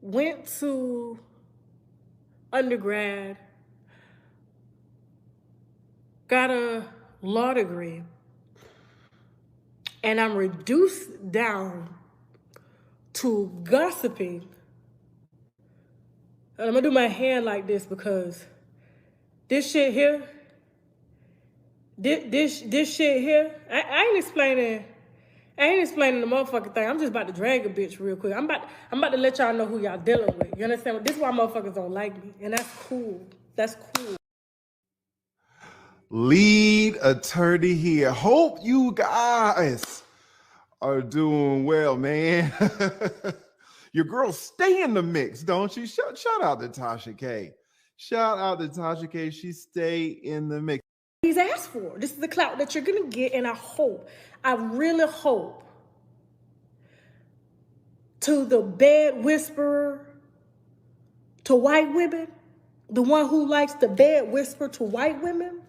went to undergrad, got a law degree, and I'm reduced down to gossiping. And I'm gonna do my hand like this because this shit here, this shit here, I ain't explaining the motherfucking thing. I'm just about to drag a bitch real quick. I'm about to let y'all know who y'all dealing with. You understand? This is why motherfuckers don't like me. And that's cool. That's cool. Lead attorney here. Hope you guys are doing well, man. Your girl stay in the mix, don't you? Shout out to Tasha K. Shout out to Tasha K. She stay in the mix. He's asked for. This is the clout that you're gonna get, and I really hope, to the bed whisperer to white women, the one who likes the bed whisper to white women,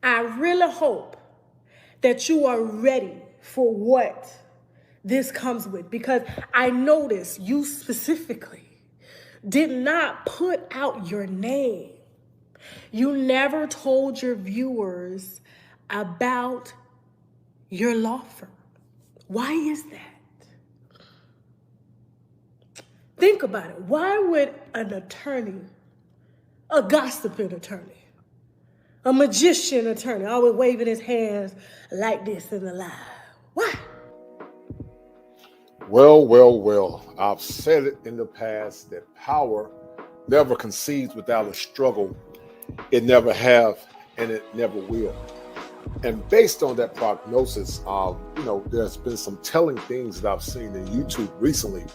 I really hope that you are ready for what this comes with, because I noticed you specifically did not put out your name. You never told your viewers about your law firm. Why is that? Think about it. Why would an attorney, a gossiping attorney, a magician attorney, always waving his hands like this in the live? Why? Well, I've said it in the past that power never concedes without a struggle. It never have, and it never will. And based on that prognosis, there's been some telling things that I've seen in YouTube recently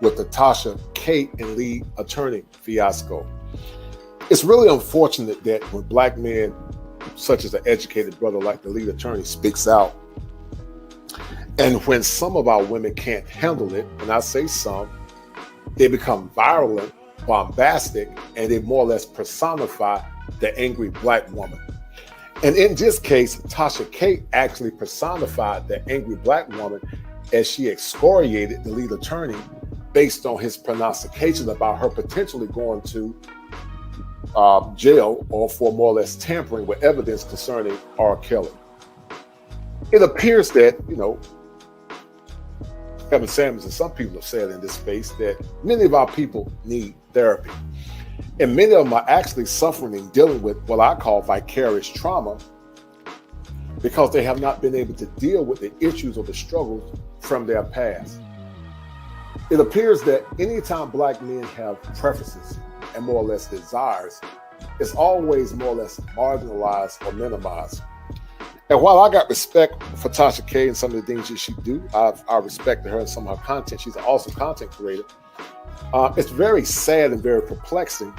with the Tasha K and lead attorney fiasco. It's really unfortunate that when black men, such as an educated brother like the lead attorney, speaks out, and when some of our women can't handle it, and I say some, they become virulent, bombastic, and they more or less personify the angry black woman. And in this case, Tasha K actually personified the angry black woman as she excoriated the lead attorney based on his prognostication about her potentially going to jail or for more or less tampering with evidence concerning R. Kelly. It appears that, Kevin Samuels and some people have said in this space that many of our people need therapy. And many of them are actually suffering and dealing with what I call vicarious trauma because they have not been able to deal with the issues or the struggles from their past. It appears that anytime black men have preferences and more or less desires, it's always more or less marginalized or minimized. And while I got respect for Tasha K and some of the things that she do, I respect her and some of her content. She's an awesome content creator. It's very sad and very perplexing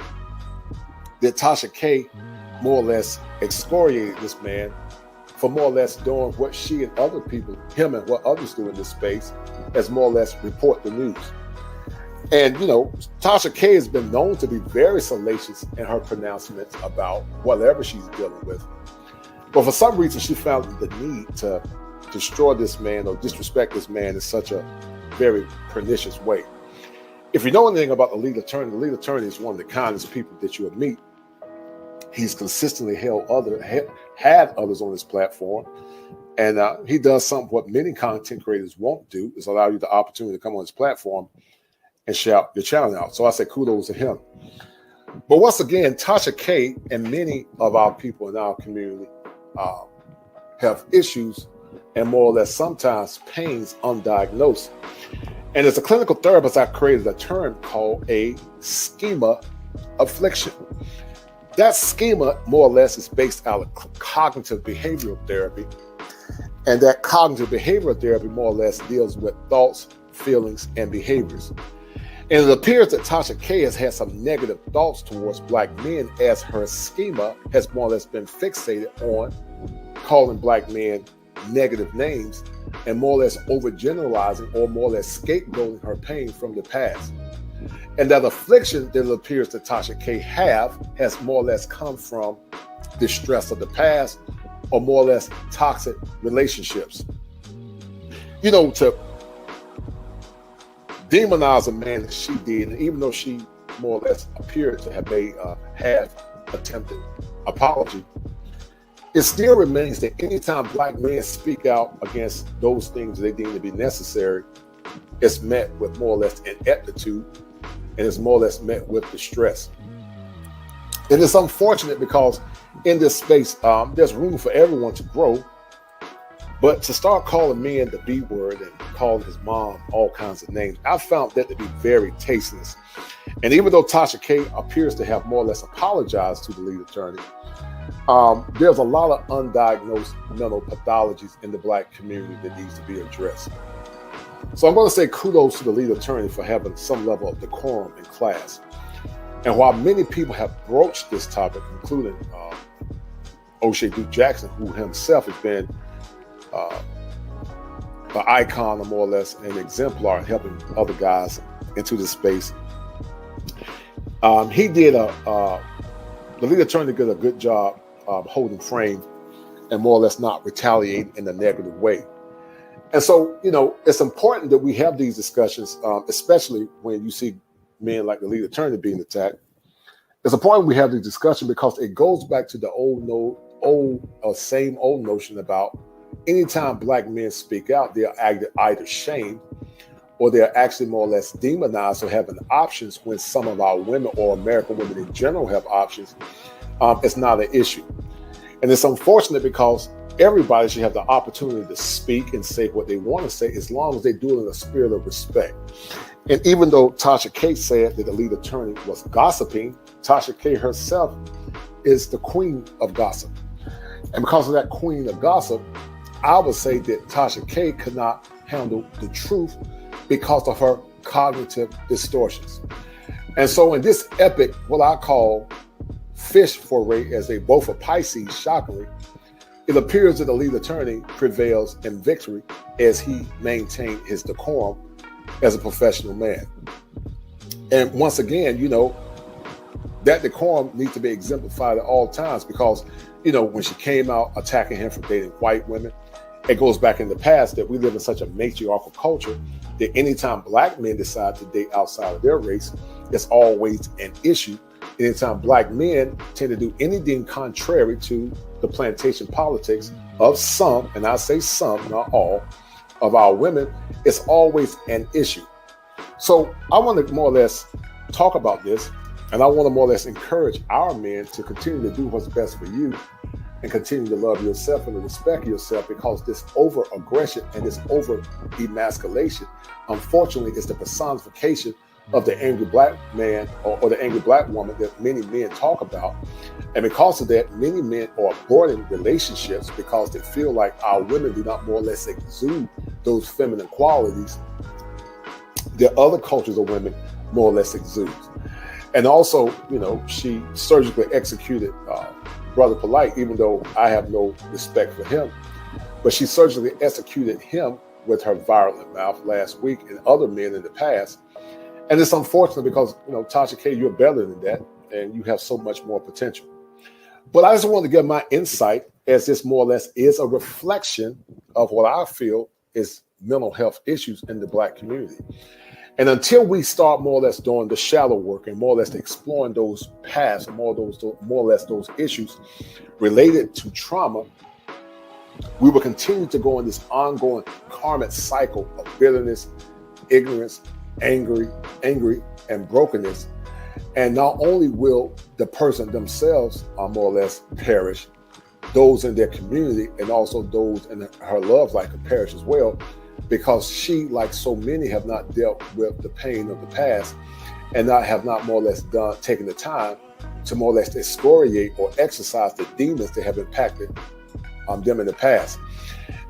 that Tasha K more or less excoriated this man for more or less doing what she and other people, him and what others do in this space, as more or less report the news. And, Tasha K has been known to be very salacious in her pronouncements about whatever she's dealing with. But for some reason, she found the need to destroy this man or disrespect this man in such a very pernicious way. If you know anything about the lead attorney is one of the kindest people that you'll meet. He's consistently had others on his platform. And he does something what many content creators won't do, is allow you the opportunity to come on his platform and shout your channel out. So I say kudos to him. But once again, Tasha K and many of our people in our community have issues and more or less sometimes pains undiagnosed. And as a clinical therapist, I created a term called a schema affliction. That schema more or less is based out of cognitive behavioral therapy. And that cognitive behavioral therapy more or less deals with thoughts, feelings, and behaviors. And it appears that Tasha K has had some negative thoughts towards black men as her schema has more or less been fixated on calling black men negative names and more or less overgeneralizing or more or less scapegoating her pain from the past. And that affliction that it appears that Tasha K has more or less come from the stress of the past or more or less toxic relationships. To demonize a man that she did, and even though she more or less appeared to have made a half-attempted apology, it still remains that anytime Black men speak out against those things they deem to be necessary, it's met with more or less ineptitude, and it's more or less met with distress. And it's unfortunate because in this space, there's room for everyone to grow, but to start calling men the B word and calling his mom all kinds of names, I found that to be very tasteless. And even though Tasha K appears to have more or less apologized to the lead attorney, there's a lot of undiagnosed mental pathologies in the Black community that needs to be addressed. So I'm going to say kudos to the lead attorney for having some level of decorum in class. And while many people have broached this topic, including O'Shea Duke Jackson, who himself has been an icon, or more or less an exemplar in helping other guys into this space, the lead attorney did a good job holding frame and more or less not retaliating in a negative way. And so, it's important that we have these discussions, especially when you see men like the lead attorney being attacked. It's important we have these discussions because it goes back to the same old notion about anytime Black men speak out, they're either shamed or they're actually more or less demonized or having options when some of our women or American women in general have options. It's not an issue. And it's unfortunate because everybody should have the opportunity to speak and say what they want to say as long as they do it in a spirit of respect. And even though Tasha K said that the lead attorney was gossiping, Tasha K herself is the queen of gossip. And because of that queen of gossip, I would say that Tasha K could not handle the truth because of her cognitive distortions. And so in this epic, what I call fish foray, as they both are Pisces, shockingly, it appears that the lead attorney prevails in victory as he maintained his decorum as a professional man. And once again, that decorum needs to be exemplified at all times because, when she came out attacking him for dating white women, it goes back in the past that we live in such a matriarchal culture that anytime Black men decide to date outside of their race, it's always an issue. Anytime Black men tend to do anything contrary to the plantation politics of some, and I say some, not all, of our women, it's always an issue. So I want to more or less talk about this, and I want to more or less encourage our men to continue to do what's best for you and continue to love yourself and to respect yourself, because this over-aggression and this over-emasculation, unfortunately, is the personification of the angry Black man or the angry Black woman that many men talk about. And because of that, many men are aborting relationships because they feel like our women do not more or less exude those feminine qualities that other cultures of women more or less exude. And also, she surgically executed Brother Polite, even though I have no respect for him, but she surgically executed him with her violent mouth last week and other men in the past. And it's unfortunate because, Tasha K, you're better than that, and you have so much more potential. But I just want to give my insight, as this more or less is a reflection of what I feel is mental health issues in the Black community. And until we start more or less doing the shallow work and more or less exploring those paths and more or less those issues related to trauma, we will continue to go in this ongoing karmic cycle of bitterness, ignorance, angry, and brokenness. And not only will the person themselves more or less perish, those in their community and also those in her love life could perish as well, because she, like so many, have not dealt with the pain of the past and have not more or less taken the time to more or less excoriate or exercise the demons that have impacted them in the past.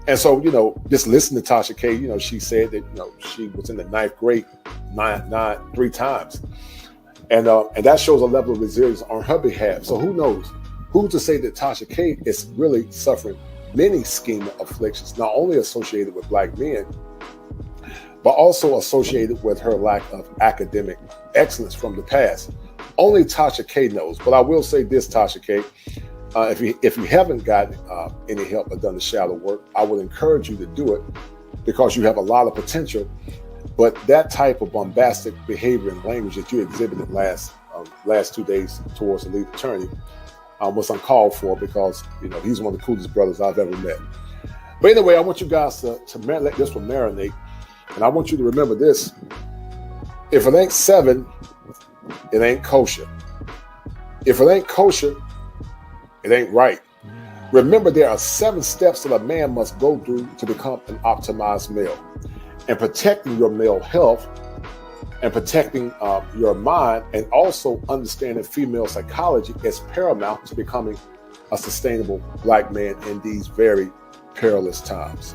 And so, just listen to Tasha K, she said that, she was in the 9th grade 3 times. And that shows a level of resilience on her behalf. So who knows? Who's to say that Tasha K is really suffering many schema afflictions, not only associated with Black men, but also associated with her lack of academic excellence from the past. Only Tasha K knows. But I will say this, Tasha K, if you haven't gotten any help or done the shallow work, I would encourage you to do it, because you have a lot of potential. But that type of bombastic behavior and language that you exhibited last 2 days towards the lead attorney was uncalled for, because he's one of the coolest brothers I've ever met. But anyway, I want you guys to let this one marinate, and I want you to remember this: if it ain't 7, it ain't kosher. If it ain't kosher, it ain't right. Remember, there are 7 steps that a man must go through to become an optimized male. And protecting your male health and protecting your mind, and also understanding female psychology is paramount to becoming a sustainable black man in these very perilous times.